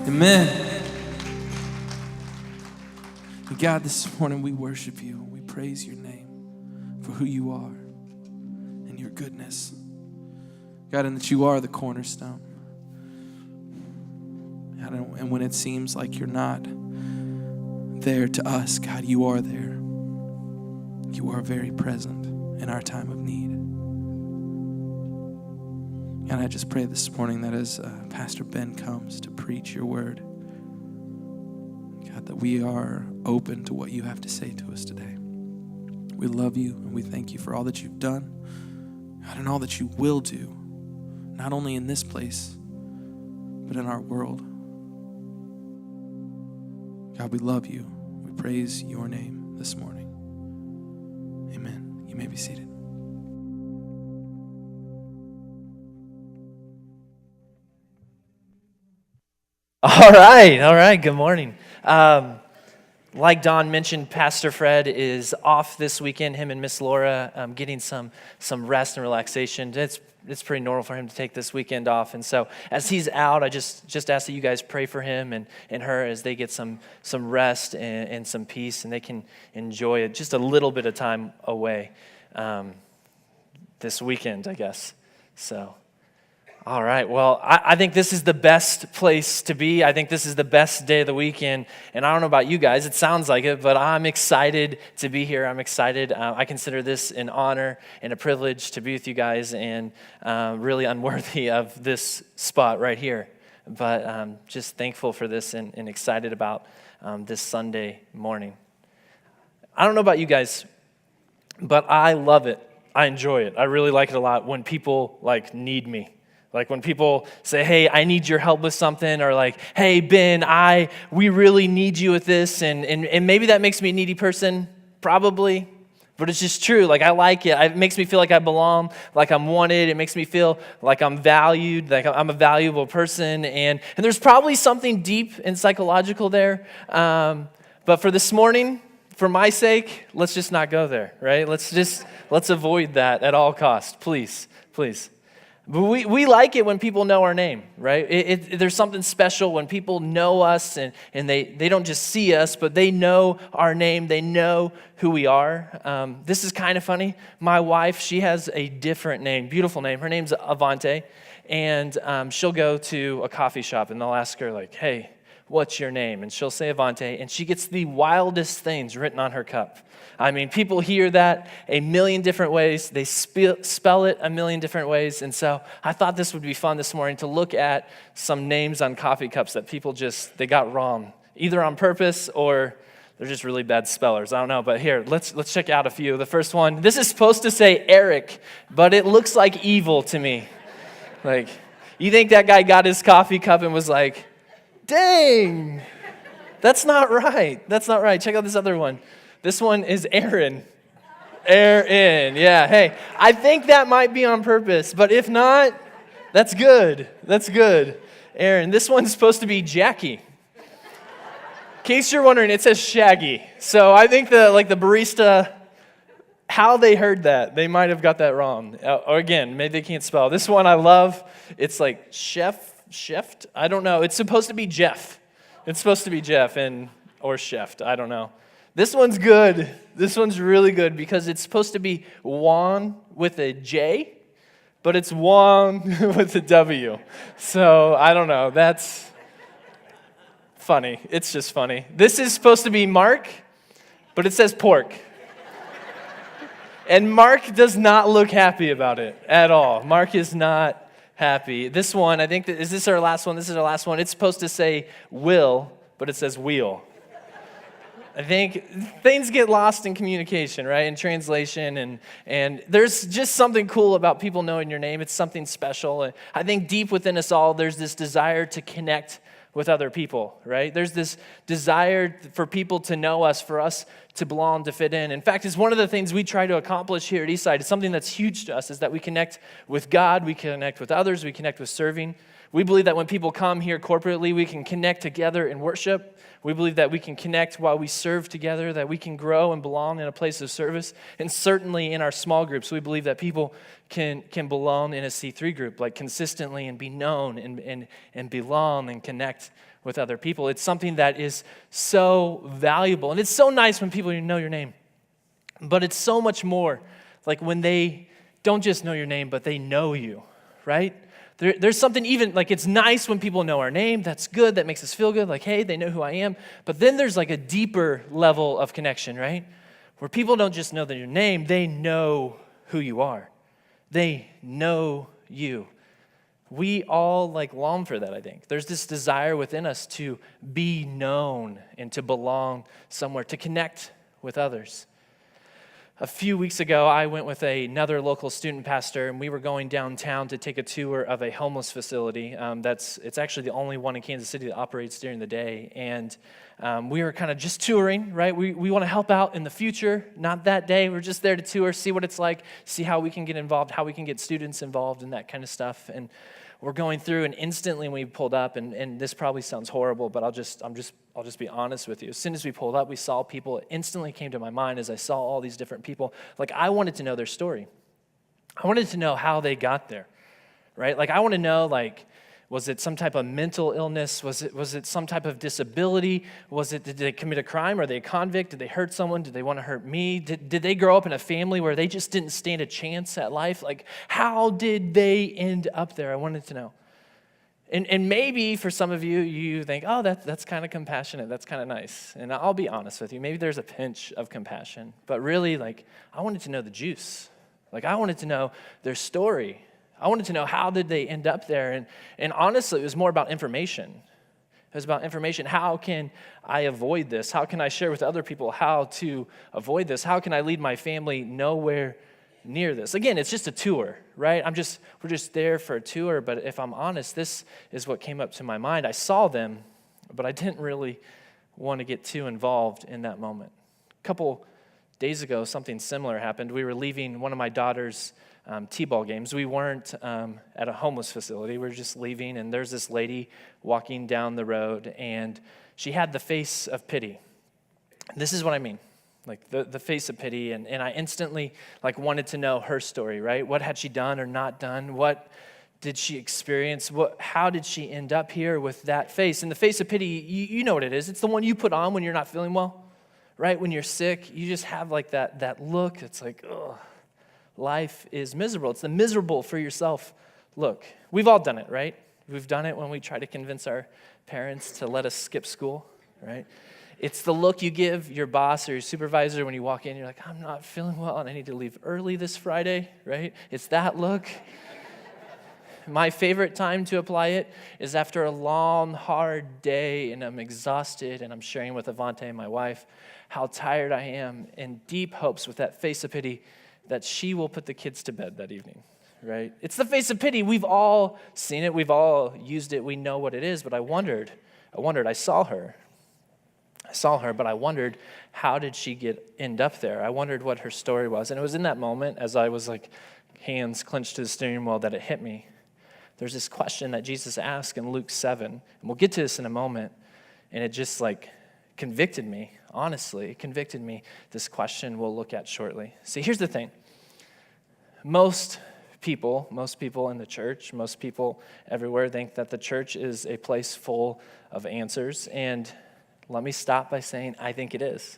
Amen. God, this morning we worship you. We praise your name for who you are and your goodness. God, and that you are the cornerstone. God, and when it seems like you're not there to us, God, you are there. You are very present in our time of need. And I just pray this morning that as Pastor Ben comes to preach your word, God, that we are open to what you have to say to us today. We love you and we thank you for all that you've done, God, and all that you will do, not only in this place, but in our world. God, we love you. We praise your name this morning. Amen. You may be seated. All right. Good morning. Like Don mentioned, Pastor Fred is off this weekend. Him and Miss Laura getting some rest and relaxation. It's pretty normal for him to take this weekend off. And so as he's out, I just ask that you guys pray for him and her as they get some rest and some peace, and they can enjoy just a little bit of time away this weekend, I guess. So. All right, well, I think this is the best place to be. I think this is the best day of the weekend. And I don't know about you guys, it sounds like it, but I'm excited to be here. I'm excited. I consider this an honor and a privilege to be with you guys, and really unworthy of this spot right here. But just thankful for this and excited about this Sunday morning. I don't know about you guys, but I love it. I enjoy it. I really like it a lot when people need me. Like when people say, hey, I need your help with something, or like, hey, Ben, we really need you with this, and maybe that makes me a needy person, probably, but it's just true. Like, I like it. It makes me feel like I belong, like I'm wanted. It makes me feel like I'm valued, like I'm a valuable person, and there's probably something deep and psychological there, but for this morning, for my sake, let's just not go there, right? Let's avoid that at all costs, please. But we like it when people know our name, right? There's something special when people know us and they don't just see us, but they know our name. They know who we are. This is kind of funny. My wife, she has a different name, beautiful name. Her name's Avante, and she'll go to a coffee shop and they'll ask her like, hey, what's your name? And she'll say Avante, and she gets the wildest things written on her cup. I mean, people hear that a million different ways. They spell it a million different ways. And so I thought this would be fun this morning to look at some names on coffee cups that people they got wrong, either on purpose or they're just really bad spellers. I don't know, but here, let's check out a few. The first one, this is supposed to say Eric, but it looks like evil to me. Like, you think that guy got his coffee cup and was like, dang, that's not right. Check out this other one. This one is Aaron. Yeah, hey, I think that might be on purpose, but if not, that's good. Aaron, this one's supposed to be Jackie. In case you're wondering, it says Shaggy. So I think the barista, how they heard that, they might have got that wrong. Or again, maybe they can't spell. This one I love. It's like chef. I don't know. It's supposed to be Jeff. Or Chef. I don't know. This one's good. This one's really good because it's supposed to be Juan with a J, but it's Juan with a W. So I don't know. That's funny. It's just funny. This is supposed to be Mark, but it says pork. And Mark does not look happy about it at all. Mark is not happy. This one, I think, is this our last one? This is our last one. It's supposed to say will, but it says wheel. I think things get lost in communication, right? In translation, and there's just something cool about people knowing your name. It's something special. And I think deep within us all, there's this desire to connect with other people, right? There's this desire for people to know us, for us to belong, to fit in. In fact, it's one of the things we try to accomplish here at Eastside. It's something that's huge to us, is that we connect with God, we connect with others, we connect with serving. We believe that when people come here corporately, we can connect together in worship. We believe that we can connect while we serve together, that we can grow and belong in a place of service. And certainly in our small groups, we believe that people can belong in a C3 group, like consistently and be known and belong and connect with other people. It's something that is so valuable. And it's so nice when people know your name. But it's so much more like when they don't just know your name, but they know you, right? There's something even, like it's nice when people know our name. That's good. That makes us feel good. Like, hey, they know who I am. But then there's like a deeper level of connection, right? Where people don't just know your name, they know who you are. They know you. We all like long for that, I think. There's this desire within us to be known and to belong somewhere, to connect with others. A few weeks ago, I went with another local student pastor, and we were going downtown to take a tour of a homeless facility. It's actually the only one in Kansas City that operates during the day. And we were kind of just touring, right? We want to help out in the future, not that day. We're just there to tour, see what it's like, see how we can get involved, how we can get students involved, and that kind of stuff. And we're going through, and instantly when we pulled up, and this probably sounds horrible, but I'll just be honest with you. As soon as we pulled up, we saw people. It instantly came to my mind as I saw all these different people. Like, I wanted to know their story. I wanted to know how they got there, right? Like, I want to know, like, was it some type of mental illness? Was it some type of disability? Did they commit a crime? Are they a convict? Did they hurt someone? Did they want to hurt me? Did they grow up in a family where they just didn't stand a chance at life? Like, how did they end up there? I wanted to know. And maybe for some of you, you think, oh, that's kind of compassionate. That's kind of nice. And I'll be honest with you. Maybe there's a pinch of compassion. But really, like, I wanted to know the juice. Like, I wanted to know their story. I wanted to know how did they end up there. And honestly, it was more about information. It was about information. How can I avoid this? How can I share with other people how to avoid this? How can I lead my family nowhere near this? Again, it's just a tour, right? We're just there for a tour, but if I'm honest, this is what came up to my mind. I saw them, but I didn't really want to get too involved in that moment. A couple days ago, something similar happened. We were leaving one of my daughter's T-ball games. We weren't at a homeless facility. We were just leaving, and there's this lady walking down the road, and she had the face of pity. This is what I mean. Like the face of pity, and I instantly like wanted to know her story, right? What had she done or not done? What did she experience? How did she end up here with that face? And the face of pity, you know what it is. It's the one you put on when you're not feeling well, right? When you're sick, you just have like that look. It's like, ugh, life is miserable. It's the miserable for yourself look. We've all done it, right? We've done it when we try to convince our parents to let us skip school, right? It's the look you give your boss or your supervisor when you walk in. You're like, I'm not feeling well, and I need to leave early this Friday, right? It's that look. My favorite time to apply it is after a long, hard day, and I'm exhausted, and I'm sharing with Avante, my wife, how tired I am, in deep hopes with that face of pity that she will put the kids to bed that evening, right? It's the face of pity. We've all seen it. We've all used it. We know what it is, but I wondered. I saw her, but I wondered, how did she end up there? I wondered what her story was. And it was in that moment, as I was like, hands clenched to the steering wheel, that it hit me. There's this question that Jesus asked in Luke 7, and we'll get to this in a moment, and it just like convicted me, honestly. It convicted me, this question we'll look at shortly. See, here's the thing. Most people in the church, most people everywhere think that the church is a place full of answers, and let me stop by saying I think it is.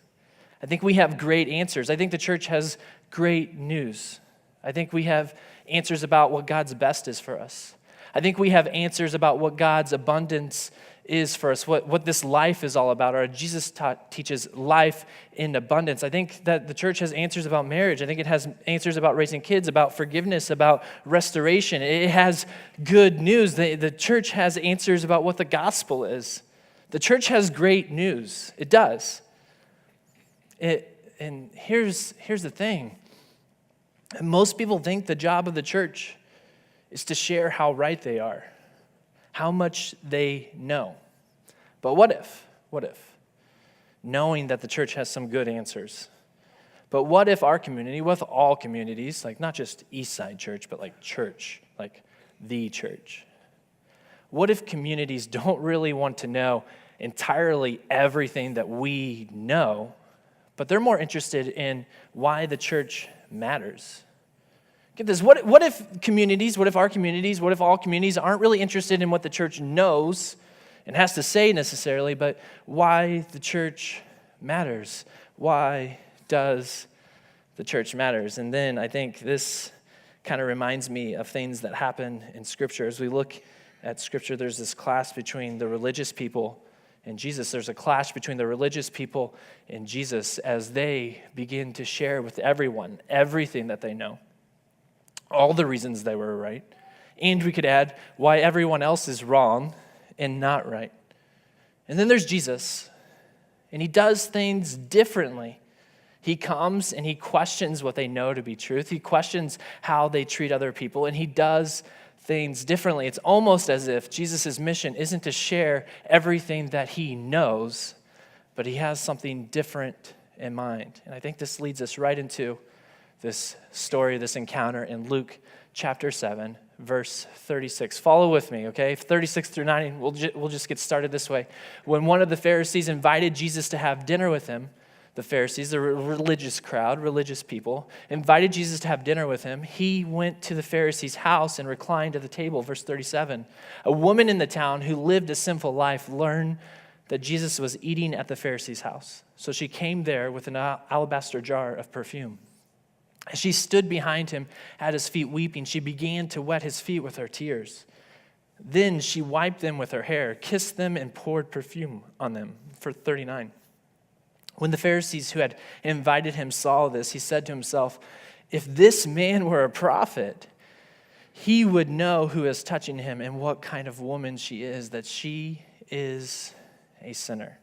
I think we have great answers. I think the church has great news. I think we have answers about what God's best is for us. I think we have answers about what God's abundance is for us, what this life is all about. Or Jesus teaches life in abundance. I think that the church has answers about marriage. I think it has answers about raising kids, about forgiveness, about restoration. It has good news. The church has answers about what the gospel is. The church has great news. It does. And here's the thing. Most people think the job of the church is to share how right they are, how much they know. But what if? Knowing that the church has some good answers. But what if our community, with all communities, like not just Eastside Church, but like church, like the church, What if communities don't really want to know entirely everything that we know, but they're more interested in why the church matters? Get this, what if our communities, what if all communities aren't really interested in what the church knows and has to say necessarily, but why the church matters? Why does the church matters? And then I think this kind of reminds me of things that happen in Scripture. As we look at Scripture, there's this clash between the religious people and Jesus. There's a clash between the religious people and Jesus as they begin to share with everyone everything that they know, all the reasons they were right. And we could add why everyone else is wrong and not right. And then there's Jesus, and he does things differently. He comes and he questions what they know to be truth. He questions how they treat other people, and he does things differently. It's almost as if Jesus' mission isn't to share everything that he knows, but he has something different in mind. And I think this leads us right into this story, this encounter in Luke chapter 7, verse 36. Follow with me, okay? 36 through 90, we'll just get started this way. When one of the Pharisees invited Jesus to have dinner with him, the Pharisees, the religious crowd, religious people, invited Jesus to have dinner with him. He went to the Pharisee's house and reclined at the table. Verse 37, a woman in the town who lived a sinful life learned that Jesus was eating at the Pharisee's house. So she came there with an alabaster jar of perfume. As she stood behind him at his feet weeping, she began to wet his feet with her tears. Then she wiped them with her hair, kissed them, and poured perfume on them. For 39. When the Pharisees who had invited him saw this, he said to himself, if this man were a prophet, he would know who is touching him and what kind of woman she is, that she is a sinner.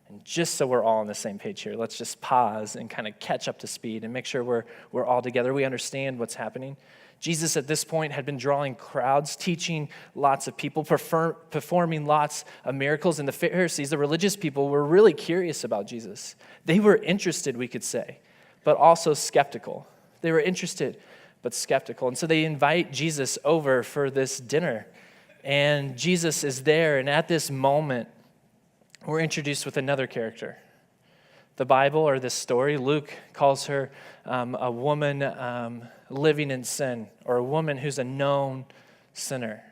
And just so we're all on the same page here, let's just pause and kind of catch up to speed and make sure we're all together. We understand what's happening. Jesus at this point had been drawing crowds, teaching lots of people, performing lots of miracles. And the Pharisees, the religious people, were really curious about Jesus. They were interested, we could say, but also skeptical. They were interested, but skeptical. And so they invite Jesus over for this dinner. And Jesus is there. And at this moment, we're introduced with another character. The Bible, or this story, Luke calls her a woman living in sin, or a woman who's a known sinner.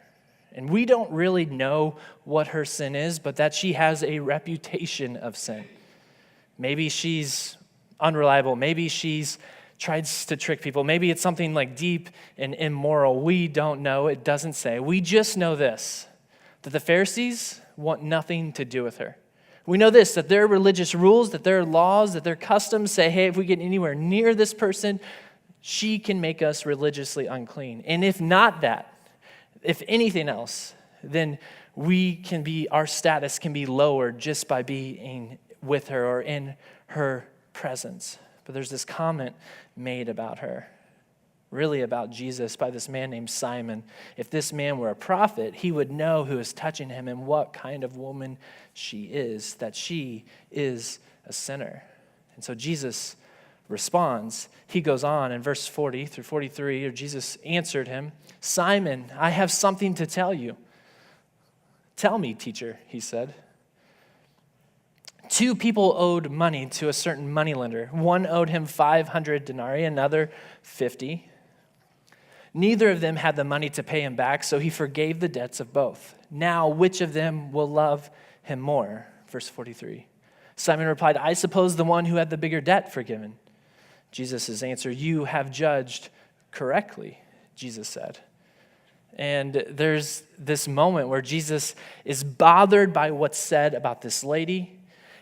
And we don't really know what her sin is, but that she has a reputation of sin. Maybe she's unreliable. Maybe she's tried to trick people. Maybe it's something like deep and immoral. We don't know. It doesn't say. We just know this, that the Pharisees want nothing to do with her. We know this, that their religious rules, that their laws, that their customs say, hey, if we get anywhere near this person, she can make us religiously unclean. And if not that, if anything else, then our status can be lowered just by being with her or in her presence. But there's this comment made about her, really about Jesus, by this man named Simon. If this man were a prophet, he would know who is touching him and what kind of woman she is, that she is a sinner. And so Jesus responds. He goes on in verse 40 through 43, or Jesus answered him, Simon, I have something to tell you. Tell me, teacher, he said. 2 people owed money to a certain moneylender. One owed him 500 denarii, another 50. Neither of them had the money to pay him back, so he forgave the debts of both. Now, which of them will love him more? Verse 43. Simon replied, I suppose the one who had the bigger debt forgiven. Jesus' answer, you have judged correctly, Jesus said. And there's this moment where Jesus is bothered by what's said about this lady.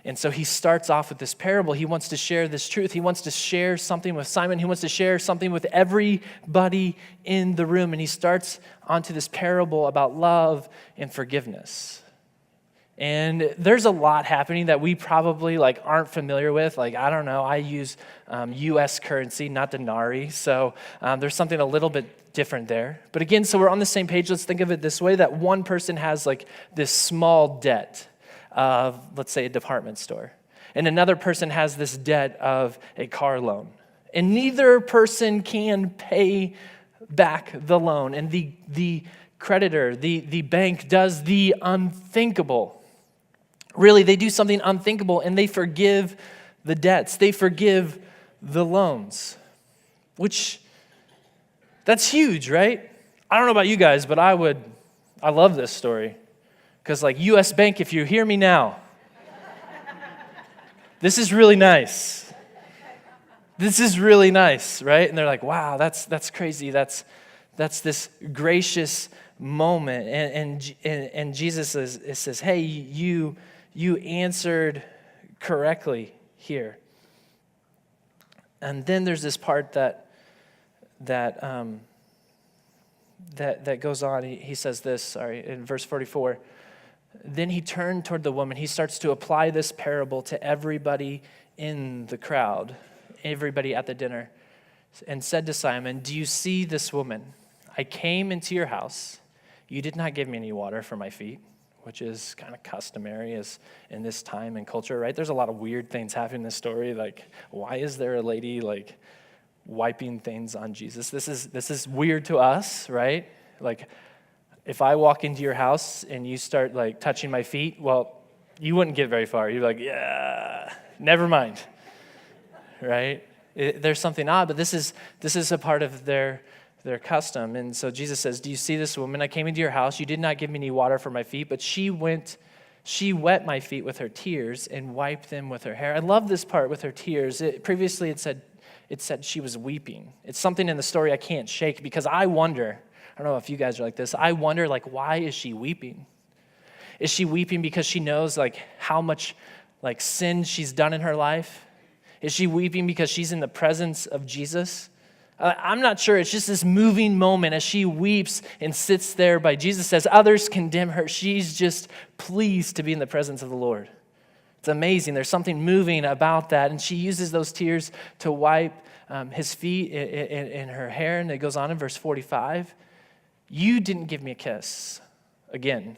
And so he starts off with this parable. He wants to share this truth. He wants to share something with Simon. He wants to share something with everybody in the room. And he starts onto this parable about love and forgiveness. And there's a lot happening that we probably aren't familiar with. I don't know, I use U.S. currency, not denarii. So there's something a little bit different there. But again, so we're on the same page. Let's think of it this way, that one person has this small debt of, let's say, a department store. And another person has this debt of a car loan. And neither person can pay back the loan. And the creditor, the bank, does the unthinkable. Really, they do something unthinkable, and they forgive the debts. They forgive the loans, which, that's huge, right? I don't know about you guys, but I love this story. Because like U.S. Bank, if you hear me now, this is really nice. This is really nice, right? And they're like, wow, that's crazy. That's this gracious moment. And Jesus says, hey, you answered correctly here. And then there's this part that goes on. He says this, in verse 44. Then he turned toward the woman. He starts to apply this parable to everybody in the crowd, everybody at the dinner, and said to Simon, do you see this woman? I came into your house. You did not give me any water for my feet, which is kind of customary as in this time and culture, right? There's a lot of weird things happening in this story. Like, why is there a lady like wiping things on Jesus? This is weird to us, right? Like, if I walk into your house and you start like touching my feet, well, you wouldn't get very far. You're like, yeah, never mind, right? There's something odd, but this is a part of their custom. And so Jesus says, do you see this woman? I came into your house. You did not give me any water for my feet, but she wet my feet with her tears and wiped them with her hair. I love this part with her tears. Previously it said she was weeping. It's something in the story I can't shake because I wonder, I don't know if you guys are like this, I wonder like, why is she weeping? Is she weeping because she knows like how much like sin she's done in her life? Is she weeping because she's in the presence of Jesus? I'm not sure. It's just this moving moment as she weeps and sits there by Jesus. Says others condemn her. She's just pleased to be in the presence of the Lord. It's amazing. There's something moving about that. And she uses those tears to wipe his feet in her hair. And it goes on in verse 45. You didn't give me a kiss. Again,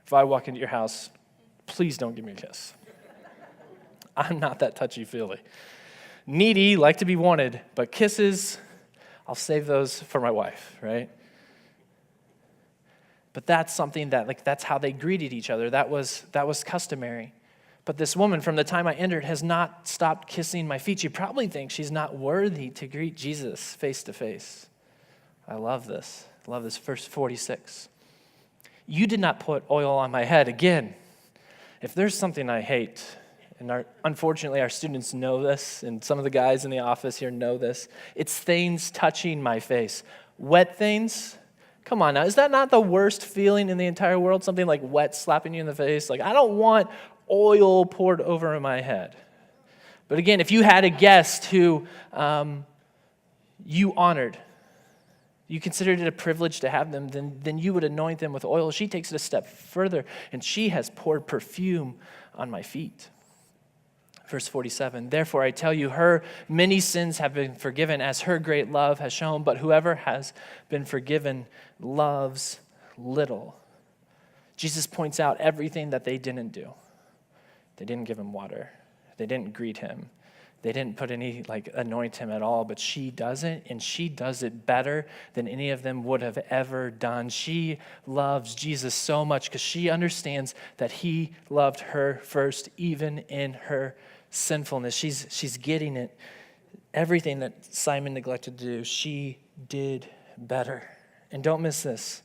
if I walk into your house, please don't give me a kiss. I'm not that touchy-feely. Needy, like to be wanted, but kisses, I'll save those for my wife, right? But that's something that, like, that's how they greeted each other. That was customary. But this woman, from the time I entered, has not stopped kissing my feet. She probably thinks she's not worthy to greet Jesus face to face. I love this. I love this. Verse 46. You did not put oil on my head. Again, if there's something I hate, and unfortunately our students know this, and some of the guys in the office here know this, it's things touching my face. Wet things? Come on now, is that not the worst feeling in the entire world? Something like wet slapping you in the face? Like, I don't want oil poured over my head. But again, if you had a guest who you honored, you considered it a privilege to have them, then you would anoint them with oil. She takes it a step further, and she has poured perfume on my feet. Verse 47, therefore I tell you, her many sins have been forgiven as her great love has shown, but whoever has been forgiven loves little. Jesus points out everything that they didn't do. They didn't give him water. They didn't greet him. They didn't put any, anoint him at all, but she does it, and she does it better than any of them would have ever done. She loves Jesus so much because she understands that he loved her first, even in her sinfulness. She's getting it. Everything that Simon neglected to do, she did better. And don't miss this.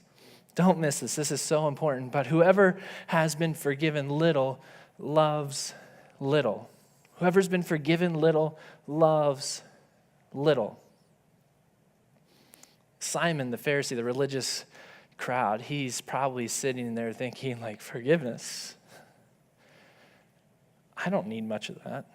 Don't miss this. This is so important. But whoever has been forgiven little loves little. Whoever's been forgiven little loves little. Simon, the Pharisee, the religious crowd, he's probably sitting there thinking, forgiveness. I don't need much of that.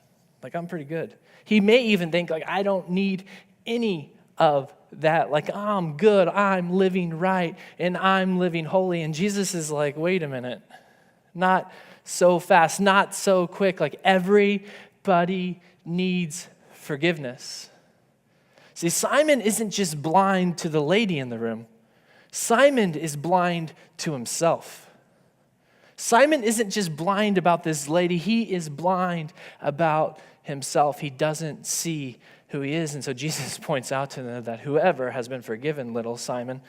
I'm pretty good. He may even think, I don't need any of that. I'm good, I'm living right, and I'm living holy. And Jesus is like, wait a minute. Not so fast, not so quick. Everybody needs forgiveness. See, Simon isn't just blind to the lady in the room. Simon is blind to himself. Simon isn't just blind about this lady. He is blind about himself. He doesn't see who he is. And so Jesus points out to them that whoever has been forgiven little, Simon,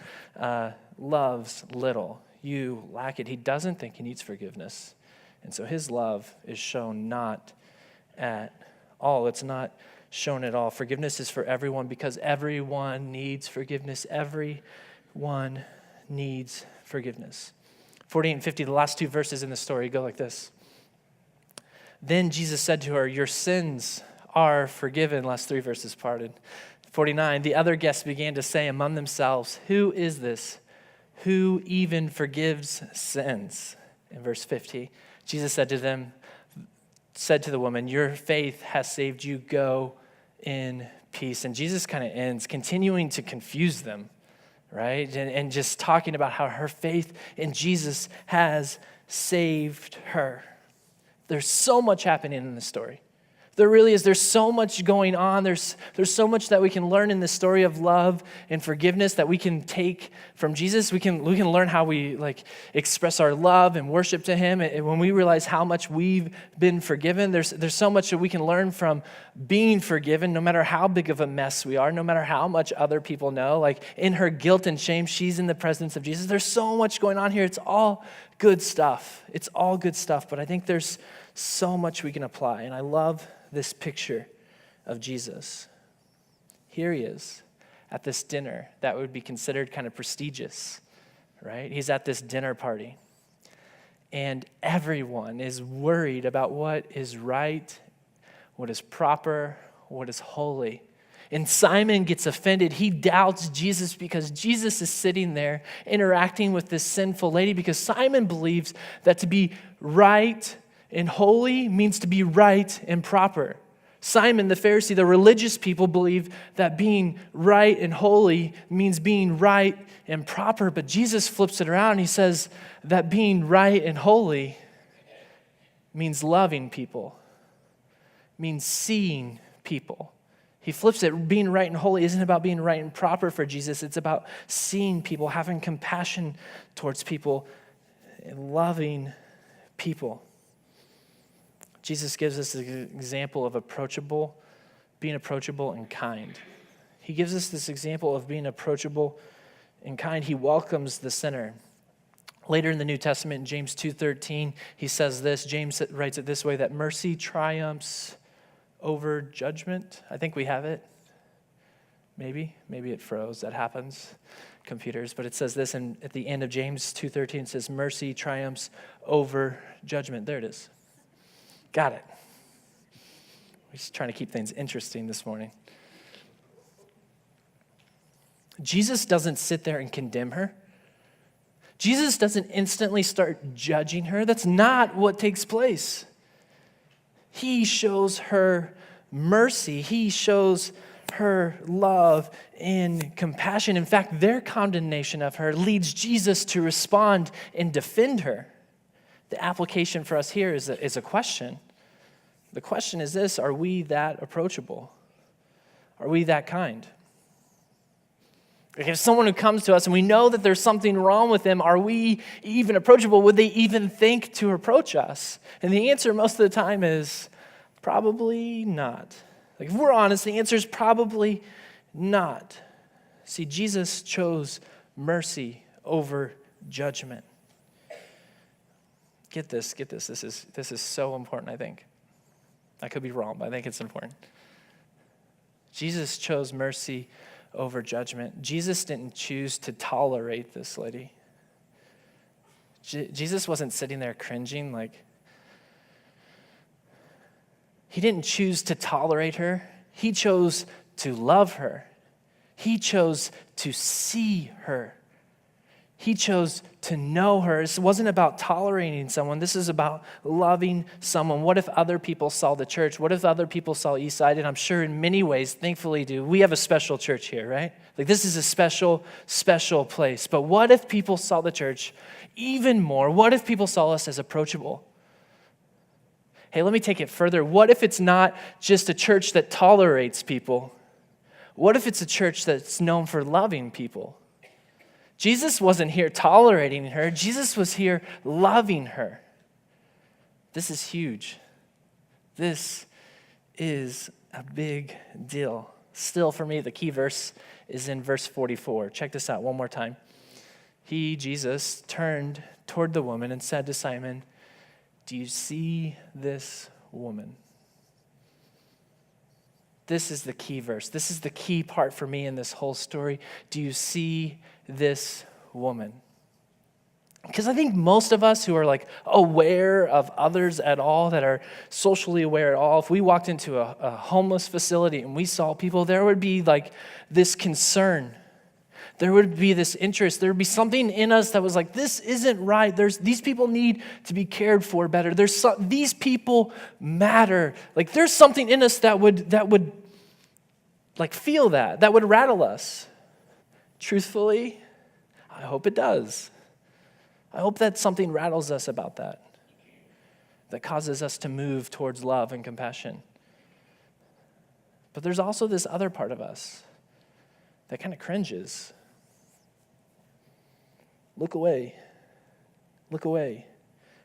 loves little, you lack it. He doesn't think he needs forgiveness. And so his love is shown not at all. It's not shown at all. Forgiveness is for everyone because everyone needs forgiveness. Everyone needs forgiveness. 48 and 50, the last two verses in the story go like this. Then Jesus said to her, your sins are forgiven. Last three verses parted. 49, the other guests began to say among themselves, who is this? Who even forgives sins? In verse 50, Jesus said to the woman, your faith has saved you. Go in peace. And Jesus kind of ends continuing to confuse them, right? And just talking about how her faith in Jesus has saved her. There's so much happening in this story. There really is. There's so much going on. There's so much that we can learn in this story of love and forgiveness that we can take from Jesus. We can learn how we express our love and worship to him. And when we realize how much we've been forgiven, there's so much that we can learn from being forgiven, no matter how big of a mess we are, no matter how much other people know. Like in her guilt and shame, she's in the presence of Jesus. There's so much going on here. It's all good stuff. It's all good stuff. But I think there's so much we can apply. And I love this picture of Jesus. Here he is at this dinner that would be considered kind of prestigious, right? He's at this dinner party, and everyone is worried about what is right, what is proper, what is holy. And Simon gets offended. He doubts Jesus because Jesus is sitting there interacting with this sinful lady, because Simon believes that to be right and holy means to be right and proper. Simon, the Pharisee, the religious people believe that being right and holy means being right and proper. But Jesus flips it around. He says that being right and holy means loving people, means seeing people. He flips it. Being right and holy isn't about being right and proper for Jesus. It's about seeing people, having compassion towards people, and loving people. Jesus gives us an example of being approachable and kind. He gives us this example of being approachable and kind. He welcomes the sinner. Later in the New Testament, in James 2:13, he says this. James writes it this way, that mercy triumphs over judgment. I think we have it. Maybe it froze. That happens. Computers. But it says this at the end of James 2:13, it says, mercy triumphs over judgment. There it is. Got it. We're just trying to keep things interesting this morning. Jesus doesn't sit there and condemn her. Jesus doesn't instantly start judging her. That's not what takes place. He shows her mercy. He shows her love and compassion. In fact, their condemnation of her leads Jesus to respond and defend her. The application for us here is a question. The question is this: are we that approachable? Are we that kind? If someone who comes to us and we know that there's something wrong with them, are we even approachable? Would they even think to approach us? And the answer most of the time is probably not. If we're honest, the answer is probably not. See, Jesus chose mercy over judgment. Get this. This is so important, I think. I could be wrong, but I think it's important. Jesus chose mercy over judgment. Jesus didn't choose to tolerate this lady. Jesus wasn't sitting there cringing he didn't choose to tolerate her. He chose to love her. He chose to see her. He chose to know her. This wasn't about tolerating someone. This is about loving someone. What if other people saw the church? What if other people saw Eastside? And I'm sure in many ways, thankfully do. We have a special church here, right? This is a special, special place. But what if people saw the church even more? What if people saw us as approachable? Hey, let me take it further. What if it's not just a church that tolerates people? What if it's a church that's known for loving people? Jesus wasn't here tolerating her. Jesus was here loving her. This is huge. This is a big deal. Still, for me, the key verse is in verse 44. Check this out one more time. Jesus, turned toward the woman and said to Simon, "Do you see this woman?" This is the key verse. This is the key part for me in this whole story. Do you see this woman? Because I think most of us who are like aware of others at all, that are socially aware at all, if we walked into a homeless facility and we saw people, there would be like this concern. There would be this interest. There would be something in us that was like, this isn't right. These people need to be cared for better. These people matter. Like there's something in us that would like feel that would rattle us. Truthfully, I hope it does. I hope that something rattles us about that causes us to move towards love and compassion. But there's also this other part of us that kind of cringes. Look away. Look away.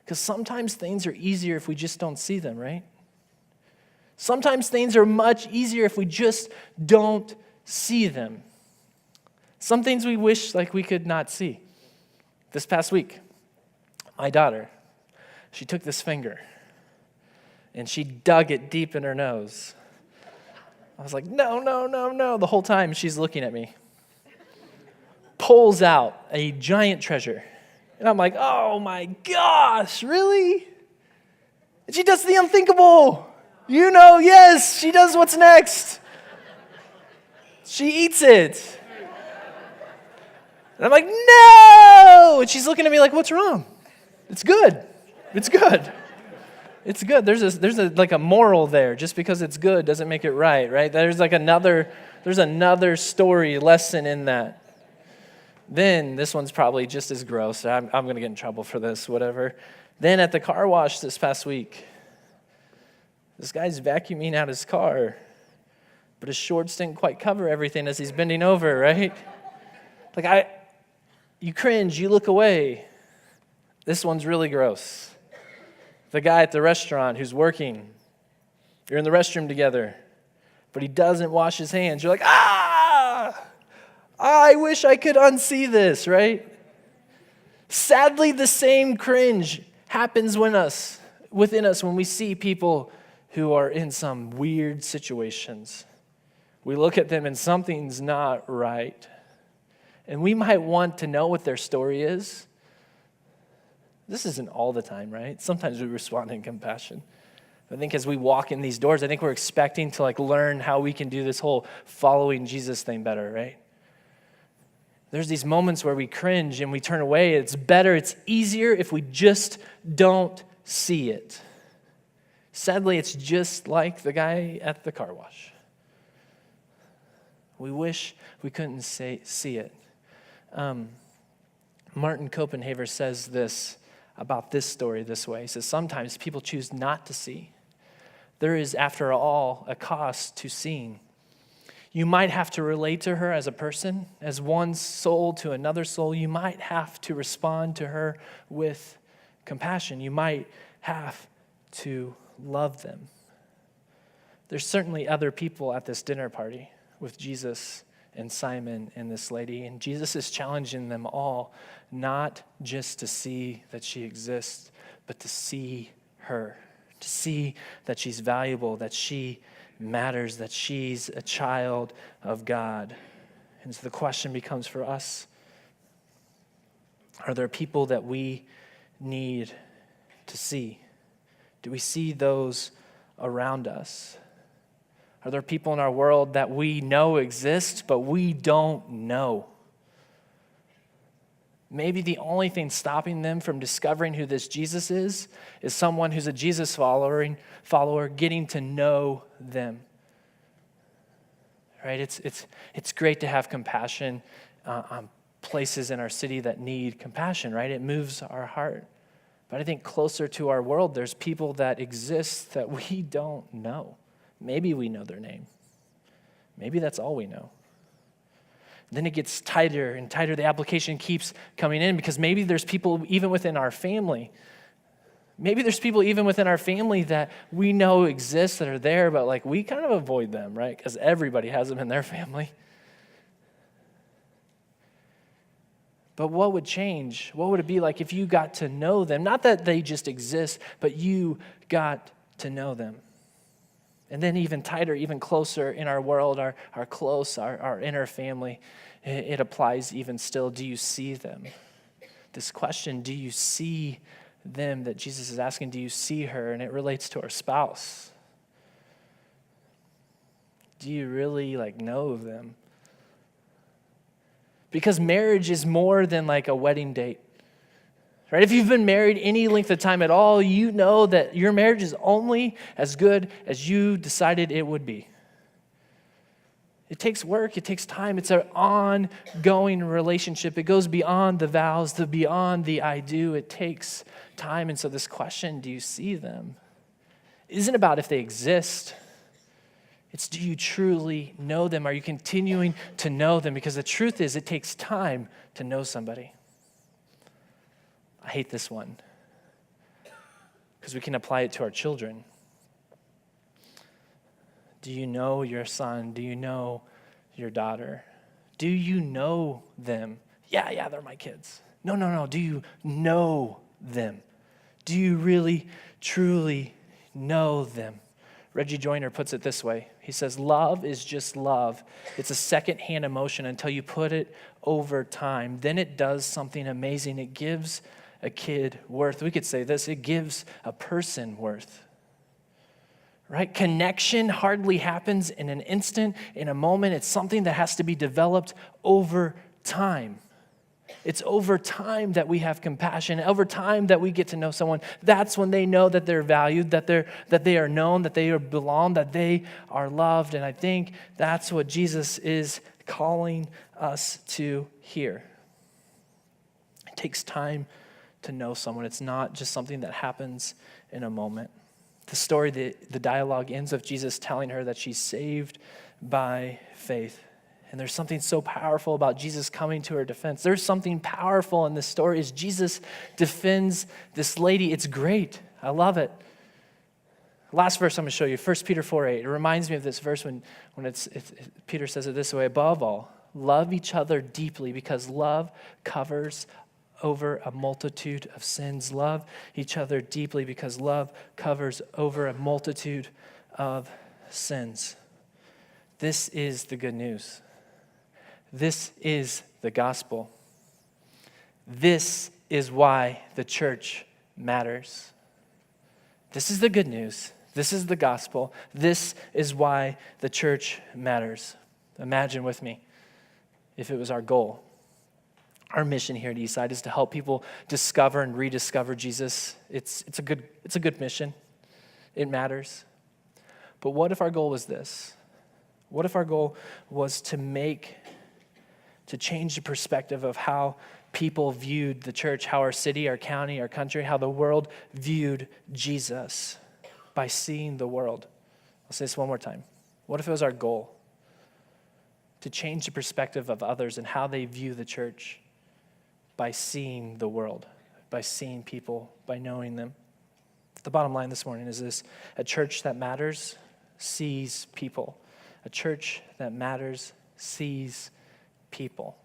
Because sometimes things are easier if we just don't see them, right? Sometimes things are much easier if we just don't see them. Some things we wish like we could not see. This past week, my daughter, she took this finger and she dug it deep in her nose. I was like, no, the whole time she's looking at me. Pulls out a giant treasure. And I'm like, oh my gosh, really? And she does the unthinkable. Yes, she does what's next. She eats it. And I'm like, no! And she's looking at me like, what's wrong? It's good. It's good. It's good. There's a moral there. Just because it's good doesn't make it right? There's another story, lesson in that. Then, this one's probably just as gross. I'm going to get in trouble for this, whatever. Then at the car wash this past week, this guy's vacuuming out his car, but his shorts didn't quite cover everything as he's bending over, right? You cringe, you look away. This one's really gross. The guy at the restaurant who's working, you're in the restroom together, but he doesn't wash his hands. You're like, I wish I could unsee this, right? Sadly, the same cringe happens within us when we see people who are in some weird situations. We look at them and something's not right. And we might want to know what their story is. This isn't all the time, right? Sometimes we respond in compassion. I think as we walk in these doors, I think we're expecting to learn how we can do this whole following Jesus thing better, right? There's these moments where we cringe and we turn away. It's better, it's easier if we just don't see it. Sadly, it's just like the guy at the car wash. We wish we couldn't see it. Martin Copenhaver says this about this story this way. He says, sometimes people choose not to see. There is, after all, a cost to seeing. You might have to relate to her as a person, as one soul to another soul. You might have to respond to her with compassion. You might have to love them. There's certainly other people at this dinner party with Jesus and Simon and this lady, and Jesus is challenging them all not just to see that she exists, but to see her, to see that she's valuable, that she matters, that she's a child of God. And so the question becomes for us, are there people that we need to see? Do we see those around us? Are there people in our world that we know exist, but we don't know? Maybe the only thing stopping them from discovering who this Jesus is someone who's a Jesus follower getting to know them. Right? It's great to have compassion on places in our city that need compassion, right? It moves our heart. But I think closer to our world, there's people that exist that we don't know. Maybe we know their name. Maybe that's all we know. Then it gets tighter and tighter. The application keeps coming in because maybe there's people even within our family. Maybe there's people even within our family that we know exist that are there, but we kind of avoid them, right? Because everybody has them in their family. But what would change? What would it be like if you got to know them? Not that they just exist, but you got to know them. And then even tighter, even closer in our world, our inner family, it applies even still. Do you see them? This question, do you see them, that Jesus is asking, do you see her? And it relates to our spouse. Do you really know them? Because marriage is more than like a wedding date. Right? If you've been married any length of time at all, you know that your marriage is only as good as you decided it would be. It takes work, it takes time, it's an ongoing relationship. It goes beyond the vows, beyond the I do. It takes time. And so this question, do you see them, isn't about if they exist. It's, do you truly know them? Are you continuing to know them? Because the truth is, it takes time to know somebody. I hate this one because we can apply it to our children. Do you know your son? Do you know your daughter? Do you know them? Yeah, they're my kids. No. Do you know them? Do you really, truly know them? Reggie Joyner puts it this way. He says, love is just love. It's a second-hand emotion until you put it over time. Then it does something amazing. It gives a kid worth. We could say this, it gives a person worth. Right? Connection hardly happens in an instant, in a moment. It's something that has to be developed over time. It's over time that we have compassion, over time that we get to know someone. That's when they know that they're valued, that they are known, that they belong, that they are loved. And I think that's what Jesus is calling us to hear. It takes time to know someone. It's not just something that happens in a moment. The story, the dialogue ends with Jesus telling her that she's saved by faith. And there's something so powerful about Jesus coming to her defense. There's something powerful in this story as Jesus defends this lady. It's great. I love it. Last verse I'm going to show you, 1 Peter 4:8. It reminds me of this verse when Peter says it this way, above all, love each other deeply because love covers over a multitude of sins. Love each other deeply because love covers over a multitude of sins. This is the good news. This is the gospel. This is why the church matters. This is the good news. This is the gospel. This is why the church matters. Imagine with me if it was our goal. Our mission here at Eastside is to help people discover and rediscover Jesus. It's a good mission. It matters. But what if our goal was this? What if our goal was to change the perspective of how people viewed the church, how our city, our county, our country, how the world viewed Jesus by seeing the world? I'll say this one more time. What if it was our goal to change the perspective of others and how they view the church by seeing the world, by seeing people, by knowing them? The bottom line this morning is this: a church that matters sees people. A church that matters sees people.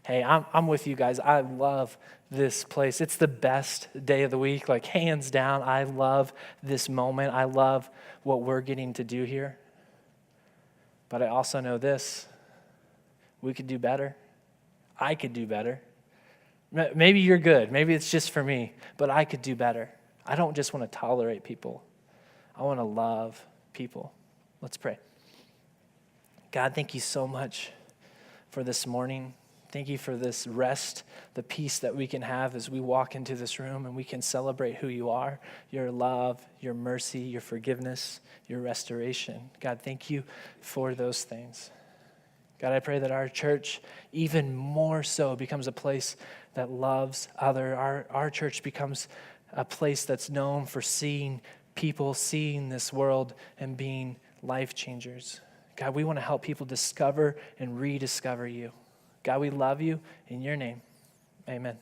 Hey, I'm with you guys. I love this place. It's the best day of the week, hands down. I love this moment. I love what we're getting to do here. But I also know this: we could do better. I could do better. Maybe you're good. Maybe it's just for me, but I could do better. I don't just want to tolerate people. I want to love people. Let's pray. God, thank you so much for this morning. Thank you for this rest, the peace that we can have as we walk into this room and we can celebrate who you are, your love, your mercy, your forgiveness, your restoration. God, thank you for those things. God, I pray that our church even more so becomes a place that loves other. Our church becomes a place that's known for seeing people, seeing this world, and being life changers. God, we want to help people discover and rediscover you. God, we love you. In your name, amen.